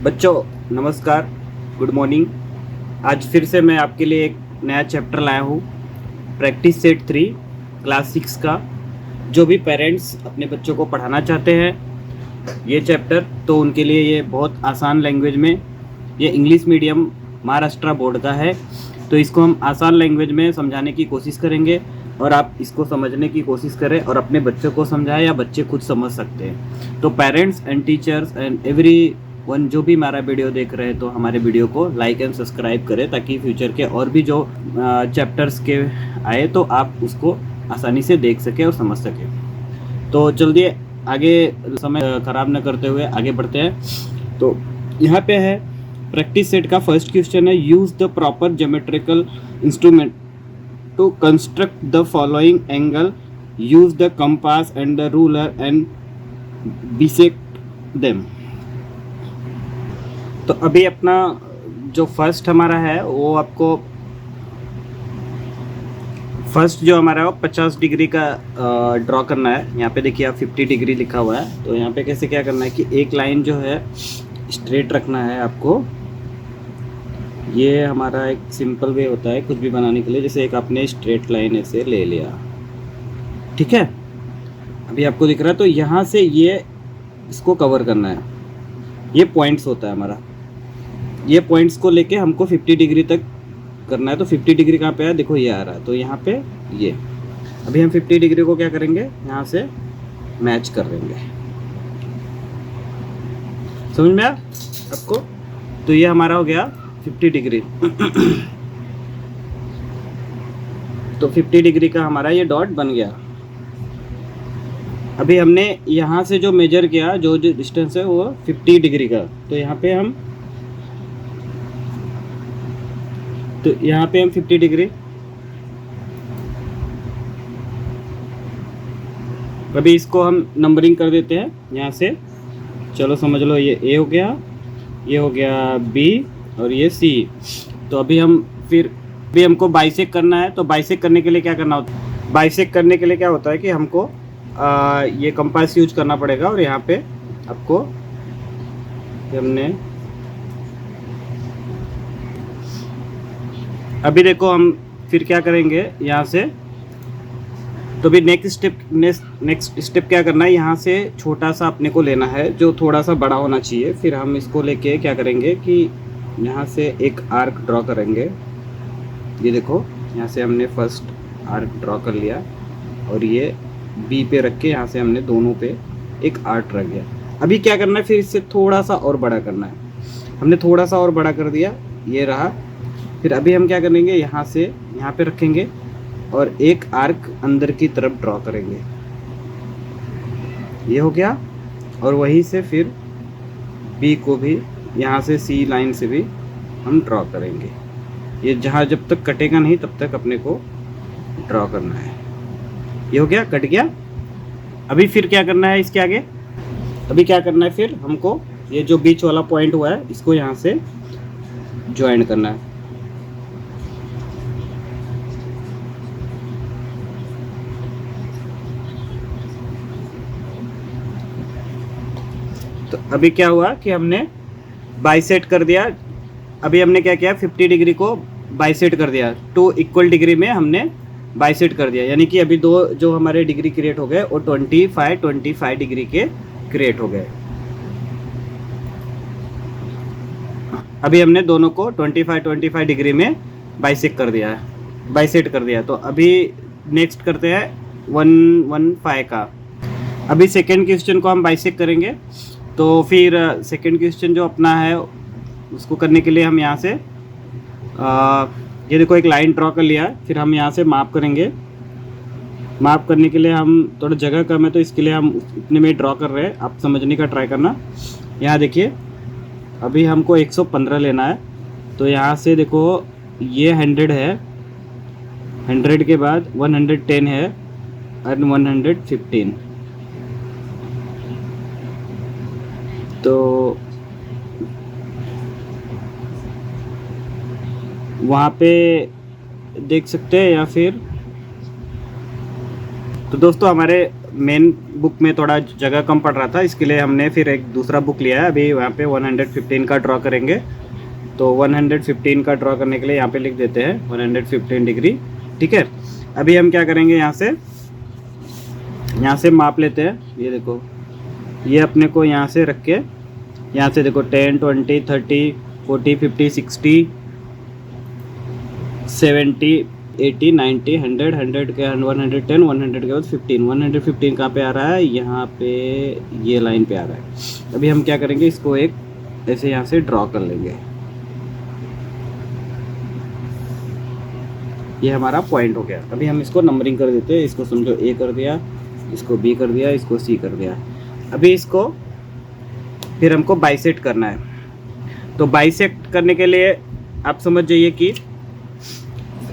बच्चों नमस्कार, good morning. आज फिर से मैं आपके लिए एक नया चैप्टर लाया हूँ, प्रैक्टिस सेट 3 क्लास 6 का। जो भी पेरेंट्स अपने बच्चों को पढ़ाना चाहते हैं ये चैप्टर, तो उनके लिए ये बहुत आसान लैंग्वेज में, ये इंग्लिश मीडियम महाराष्ट्र बोर्ड का है, तो इसको हम आसान लैंग्वेज में समझाने की कोशिश करेंगे और आप इसको समझने की कोशिश करें और अपने बच्चों को समझाएं या बच्चे खुद समझ सकते हैं। तो parents and teachers and every one जो भी हमारा वीडियो देख रहे हैं तो हमारे वीडियो को लाइक एंड सब्सक्राइब करें, ताकि फ्यूचर के और भी जो चैप्टर्स के आए तो आप उसको आसानी से देख सकें और समझ सकें। तो चलिए आगे समय ख़राब न करते हुए आगे बढ़ते हैं। तो यहाँ पे है प्रैक्टिस सेट का फर्स्ट क्वेश्चन है, use the proper geometrical instrument to construct the following angle, use the compass and the ruler and bisect them. तो अभी अपना जो फर्स्ट हमारा है वो आपको फर्स्ट जो हमारा है वो 50 डिग्री का ड्रॉ करना है। यहाँ पे देखिए आप 50 डिग्री लिखा हुआ है, तो यहाँ पे कैसे क्या करना है कि एक लाइन जो है स्ट्रेट रखना है आपको। ये हमारा एक सिंपल वे होता है कुछ भी बनाने के लिए, जैसे एक आपने स्ट्रेट लाइन ऐसे ले लिया, ठीक है। अभी आपको दिख रहा है, तो यहाँ से ये इसको कवर करना है। ये पॉइंट्स होता है हमारा, ये पॉइंट्स को लेके हमको 50 डिग्री तक करना है। तो 50 डिग्री कहाँ पे है, देखो ये आ रहा है, तो यहाँ पे ये अभी हम 50 डिग्री को क्या करेंगे, यहाँ से मैच कर देंगे। समझ में आया आपको? तो ये हमारा हो गया 50 डिग्री। तो 50 डिग्री का हमारा ये डॉट बन गया। अभी हमने यहाँ से जो मेजर किया, जो डिस्टेंस है वो 50 डिग्री का, तो यहाँ पे हम 50 डिग्री, अभी इसको हम नंबरिंग कर देते हैं यहाँ से। चलो समझ लो, ये ए हो गया, ये हो गया बी और ये सी। तो अभी हमको बाइसेक करना है। तो बाइसेक करने के लिए क्या करना होता है, बाइसेक करने के लिए क्या होता है कि हमको ये कंपास यूज करना पड़ेगा। और यहाँ पे आपको हमने अभी देखो हम फिर क्या करेंगे यहाँ से। तो भी नेक्स्ट स्टेप क्या करना है, यहाँ से छोटा सा अपने को लेना है जो थोड़ा सा बड़ा होना चाहिए। फिर हम इसको लेके क्या करेंगे कि यहाँ से एक आर्क ड्रॉ करेंगे। ये देखो यहाँ से हमने फर्स्ट आर्क ड्रॉ कर लिया और ये बी पे रख के यहाँ से हमने दोनों पे एक आर्क रख दिया। अभी क्या करना है, फिर इससे थोड़ा सा और बड़ा करना है। हमने थोड़ा सा और बड़ा कर दिया, ये रहा। फिर अभी हम क्या करेंगे, यहाँ से यहाँ पे रखेंगे और एक आर्क अंदर की तरफ ड्रॉ करेंगे। ये हो गया। और वहीं से फिर बी को भी यहाँ से सी लाइन से भी हम ड्रॉ करेंगे। ये जहाँ जब तक कटेगा नहीं तब तक अपने को ड्रॉ करना है। ये हो गया, कट गया। अभी फिर क्या करना है इसके आगे, अभी क्या करना है, फिर हमको ये जो बीच वाला पॉइंट हुआ है इसको यहाँ से ज्वाइन करना है। तो अभी क्या हुआ कि हमने बाइसेट कर दिया। अभी हमने क्या किया, 50 डिग्री को बाइसेट कर दिया, 2 इक्वल डिग्री में हमने बाइसेट कर दिया। यानी कि अभी दो जो हमारे डिग्री क्रिएट हो गए वो 25 डिग्री के क्रिएट हो गए। अभी हमने दोनों को 25 डिग्री में बाइसेट कर दिया। तो अभी नेक्स्ट करते हैं 115 का। अभी सेकेंड क्वेश्चन को हम बाइसेट करेंगे। तो फिर सेकेंड क्वेश्चन जो अपना है उसको करने के लिए हम यहाँ से ये देखो एक लाइन ड्रॉ कर लिया। फिर हम यहाँ से माप करेंगे। माप करने के लिए हम थोड़ा जगह कम है तो इसके लिए हम इतने में ड्रॉ कर रहे हैं, आप समझने का ट्राई करना। यहाँ देखिए अभी हमको 115 लेना है। तो यहाँ से देखो ये 100 है, 100 के बाद 110 है और 115। तो वहाँ पे देख सकते हैं। या फिर तो दोस्तों हमारे मेन बुक में थोड़ा जगह कम पड़ रहा था, इसके लिए हमने फिर एक दूसरा बुक लिया है। अभी वहाँ पे 115 का ड्रॉ करेंगे, तो 115 का ड्रॉ करने के लिए यहाँ पे लिख देते हैं 115 डिग्री। ठीक है, अभी हम क्या करेंगे, यहाँ से माप लेते हैं। ये देखो, ये अपने को यहाँ से रख के, यहाँ से देखो 10, 20, 30, 40, 50, 60, 70, 80, 90, 100, 100 के 110, 100 के बाद 15, 115 कहाँ पे आ रहा है, यहाँ पे ये लाइन पे आ रहा है। अभी हम क्या करेंगे, इसको एक ऐसे यहाँ से ड्रॉ कर लेंगे। ये हमारा पॉइंट हो गया। अभी हम इसको नंबरिंग कर देते हैं। इसको समझो ए कर दिया, इसको बी कर दिया, इसको सी कर दिया। अभी इसको फिर हमको बाइसेक्ट करना है। तो बाइसेक्ट करने के लिए आप समझ जाइए कि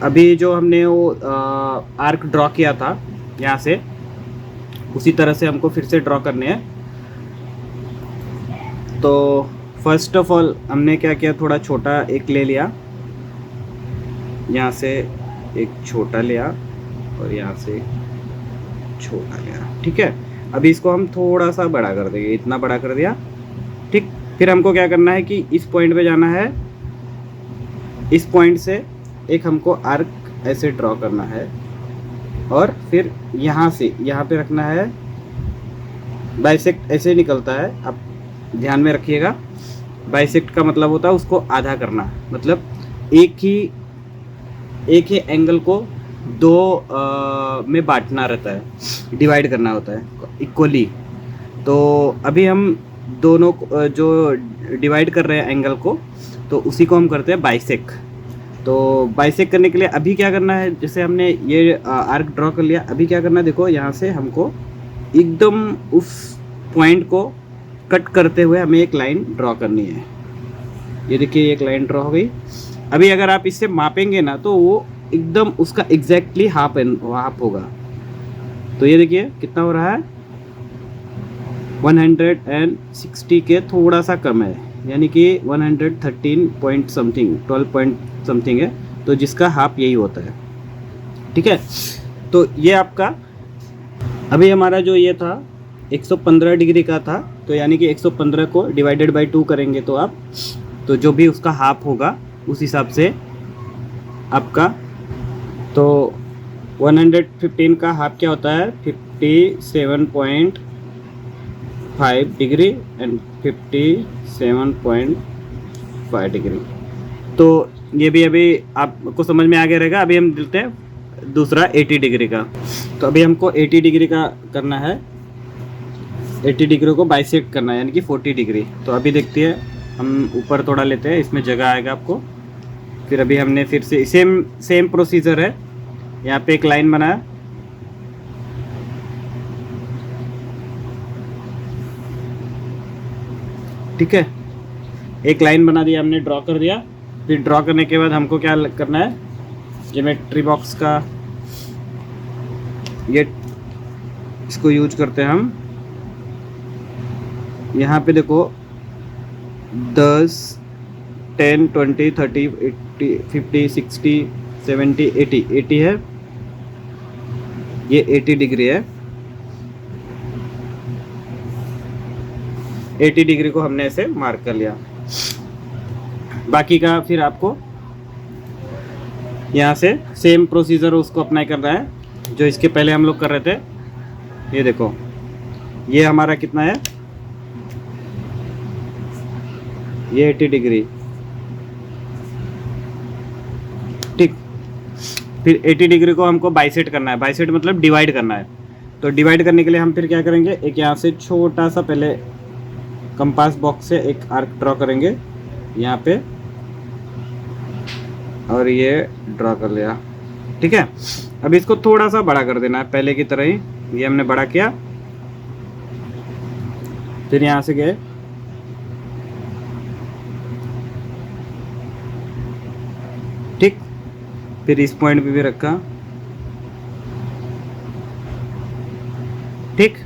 अभी जो हमने वो आर्क ड्रॉ किया था यहाँ से, उसी तरह से हमको फिर से ड्रॉ करने हैं। तो फर्स्ट ऑफ ऑल हमने क्या किया, थोड़ा छोटा एक ले लिया, यहाँ से एक छोटा लिया और यहाँ से छोटा लिया। ठीक है, अभी इसको हम थोड़ा सा बड़ा कर देंगे, इतना बड़ा कर दिया। ठीक, फिर हमको क्या करना है कि इस पॉइंट पे जाना है, इस पॉइंट से एक हमको आर्क ऐसे ड्रॉ करना है और फिर यहाँ से यहाँ पे रखना है। बाइसेक्ट ऐसे निकलता है, आप ध्यान में रखिएगा। बाइसेक्ट का मतलब होता है उसको आधा करना, मतलब एक ही एंगल को दो में बांटना रहता है, डिवाइड करना होता है इक्वली। तो अभी हम दोनों जो डिवाइड कर रहे हैं एंगल को, तो उसी को हम करते हैं बाइसेक्ट। तो बाइसेक्ट करने के लिए अभी क्या करना है, जैसे हमने ये आर्क ड्रॉ कर लिया, अभी क्या करना है, देखो यहाँ से हमको एकदम उस पॉइंट को कट करते हुए हमें एक लाइन ड्रॉ करनी है। ये देखिए, एक लाइन ड्रॉ हो गई। अभी अगर आप इससे मापेंगे ना, तो वो एकदम उसका एग्जैक्टली हाफ होगा। तो ये देखिए कितना हो रहा है, 160 के थोड़ा सा कम है, यानी कि 113 पॉइंट समथिंग, 12 पॉइंट समथिंग है, तो जिसका हाफ यही होता है। ठीक है, तो ये आपका अभी हमारा जो ये था 115 डिग्री का था, तो यानी कि 115 को डिवाइडेड बाय 2 करेंगे तो आप, तो जो भी उसका हाफ होगा उस हिसाब से आपका, तो 115 का हाफ क्या होता है, 57.5 डिग्री एंड 57.5 डिग्री। तो ये भी अभी आपको समझ में आ गया रहेगा। अभी हम देखते हैं दूसरा 80 डिग्री का। तो अभी हमको 80 डिग्री का करना है, 80 डिग्री को बाइसेक्ट करना है, यानी कि 40 डिग्री। तो अभी देखते हैं, हम ऊपर थोड़ा लेते हैं, इसमें जगह आएगा आपको। फिर अभी हमने फिर से सेम प्रोसीजर है, यहाँ पे एक लाइन बनाया, ठीक है, एक लाइन बना दिया हमने, ड्रॉ कर दिया। फिर ड्रॉ करने के बाद हमको क्या करना है, ज्योमेट्री बॉक्स का ये इसको यूज करते हैं हम। यहाँ पे देखो 10, 10, 20, 30, 80, 50, 60, 70, 80 है, ये 80 डिग्री है। 80 डिग्री को हमने ऐसे मार्क कर लिया। बाकी का फिर आपको यहाँ से सेम प्रोसीजर उसको अप्लाई करना है जो इसके पहले हम लोग कर रहे थे। ये देखो, ये हमारा कितना है, ये 80 डिग्री। ठीक, फिर 80 डिग्री को हमको बाइसेक्ट करना है। बाइसेक्ट मतलब डिवाइड करना है। तो डिवाइड करने के लिए हम फिर क्या करेंगे, एक यहाँ से छोटा सा पहले कंपास बॉक्स से एक आर्क ड्रॉ करेंगे यहाँ पे, और ये ड्रॉ कर लिया। ठीक है, अब इसको थोड़ा सा बड़ा कर देना है, पहले की तरह ही। ये हमने बड़ा किया, फिर यहाँ से गए, ठीक, फिर इस पॉइंट पे भी रखा, ठीक।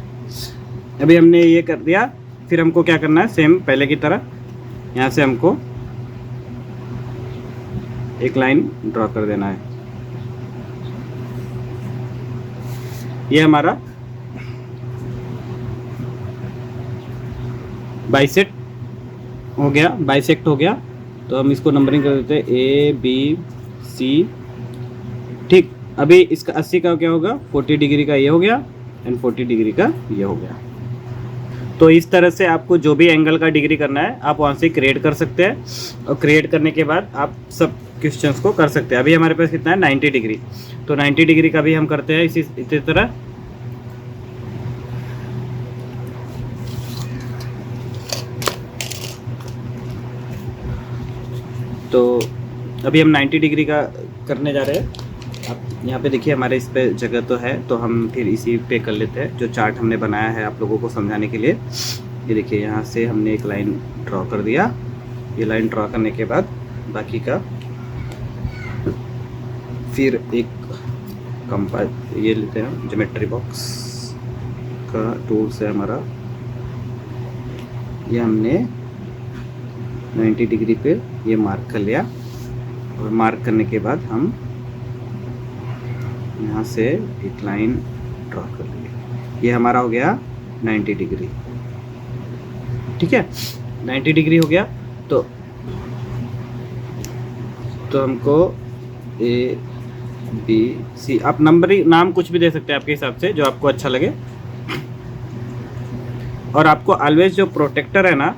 अभी हमने ये कर दिया। फिर हमको क्या करना है, सेम पहले की तरह यहाँ से हमको एक लाइन ड्रॉ कर देना है। ये हमारा बाइसेक्ट हो गया, बाइसेक्ट हो गया। तो हम इसको नंबरिंग कर देते हैं ABC, ठीक। अभी इसका 80 का क्या होगा, 40 डिग्री का ये हो गया एंड 40 डिग्री का ये हो गया। तो इस तरह से आपको जो भी एंगल का डिग्री करना है आप वहाँ से क्रिएट कर सकते हैं, और क्रिएट करने के बाद आप सब क्वेश्चंस को कर सकते हैं। अभी हमारे पास कितना है, 90 डिग्री। तो 90 डिग्री का भी हम करते हैं इसी तरह। तो अभी हम 90 डिग्री का करने जा रहे हैं। आप यहाँ पे देखिए हमारे इस पे जगह तो है, तो हम फिर इसी पे कर लेते हैं जो चार्ट हमने बनाया है आप लोगों को समझाने के लिए। ये देखिए यहाँ से हमने एक लाइन ड्रॉ कर दिया। ये लाइन ड्रॉ करने के बाद बाकी का फिर एक कंपास ये लेते हैं, ज्योमेट्री बॉक्स का टूल्स है हमारा। ये हमने 90 डिग्री पे ये मार्क कर लिया, और मार्क करने के बाद हम यहाँ से एक लाइन ड्रॉ कर ली। ये हमारा हो गया 90 डिग्री, ठीक है। 90 डिग्री हो गया। तो हमको ABC, आप नंबरिंग नाम कुछ भी दे सकते हैं आपके हिसाब से जो आपको अच्छा लगे। और आपको ऑलवेज जो प्रोटेक्टर है ना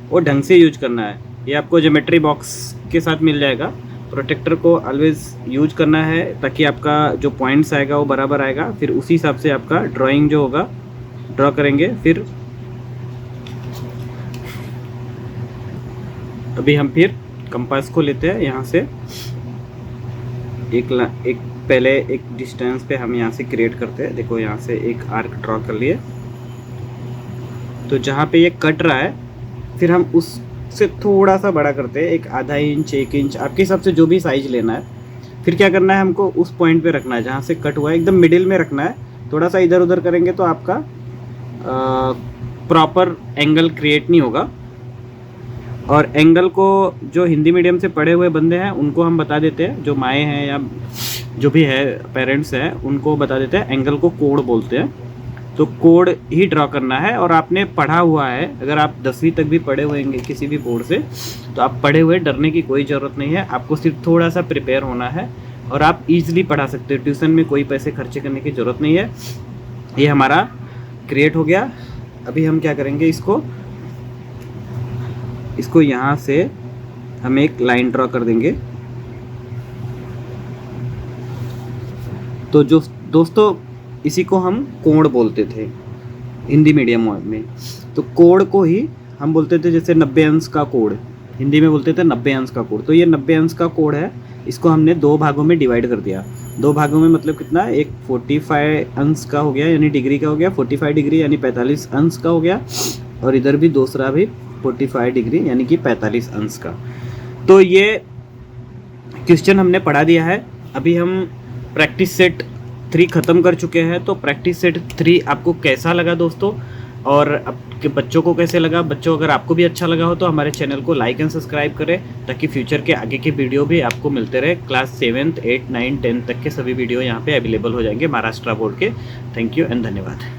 वो ढंग से यूज करना है। ये आपको ज्योमेट्री बॉक्स के साथ मिल जाएगा। प्रोटेक्टर को ऑलवेज यूज करना है ताकि आपका जो पॉइंट्स आएगा वो बराबर आएगा। फिर उसी हिसाब से आपका ड्राइंग जो होगा ड्रॉ करेंगे। फिर अभी हम फिर कंपास को लेते हैं, यहाँ से एक पहले एक डिस्टेंस पे हम यहाँ से क्रिएट करते हैं। देखो यहाँ से एक आर्क ड्रॉ कर लिए। तो जहाँ पे ये कट रहा है फिर हम उससे थोड़ा सा बड़ा करते हैं, एक आधा इंच 1 इंच आपके हिसाब से जो भी साइज लेना है। फिर क्या करना है, हमको उस पॉइंट पे रखना है जहाँ से कट हुआ है, एकदम मिडिल में रखना है। थोड़ा सा इधर उधर करेंगे तो आपका प्रॉपर एंगल क्रिएट नहीं होगा। और एंगल को जो हिंदी मीडियम से पढ़े हुए बंदे हैं उनको हम बता देते हैं, जो माएँ हैं या जो भी है पेरेंट्स हैं उनको बता देते हैं, एंगल को कोण बोलते हैं। तो कोड ही ड्रॉ करना है। और आपने पढ़ा हुआ है, अगर आप 10वीं तक भी पढ़े हुए हैं किसी भी बोर्ड से, तो आप पढ़े हुए डरने की कोई ज़रूरत नहीं है। आपको सिर्फ थोड़ा सा प्रिपेयर होना है और आप इजीली पढ़ा सकते हो। ट्यूशन में कोई पैसे खर्चे करने की ज़रूरत नहीं है। ये हमारा क्रिएट हो गया। अभी हम क्या करेंगे, इसको यहाँ से हम एक लाइन ड्रॉ कर देंगे। तो जो दोस्तों इसी को हम कोण बोलते थे हिंदी मीडियम में। तो कोण को ही हम बोलते थे, जैसे 90 अंश का कोण हिंदी में बोलते थे 90 अंश का कोण। तो ये 90 अंश का कोण है, इसको हमने 2 भागों में डिवाइड कर दिया। 2 भागों में मतलब कितना, एक 45 अंश का हो गया यानी डिग्री का हो गया, 45 डिग्री यानी 45 अंश का हो गया, और इधर भी दूसरा भी 45 डिग्री यानी कि 45 अंश का। तो ये क्वेश्चन हमने पढ़ा दिया है। अभी हम प्रैक्टिस सेट 3 ख़त्म कर चुके हैं। तो प्रैक्टिस सेट 3 आपको कैसा लगा दोस्तों, और आपके बच्चों को कैसे लगा? बच्चों, अगर आपको भी अच्छा लगा हो तो हमारे चैनल को लाइक एंड सब्सक्राइब करें, ताकि फ्यूचर के आगे के वीडियो भी आपको मिलते रहे। क्लास 7, 8, 9, 10 तक के सभी वीडियो यहाँ पे अवेलेबल हो जाएंगे महाराष्ट्र बोर्ड के। थैंक यू एंड धन्यवाद।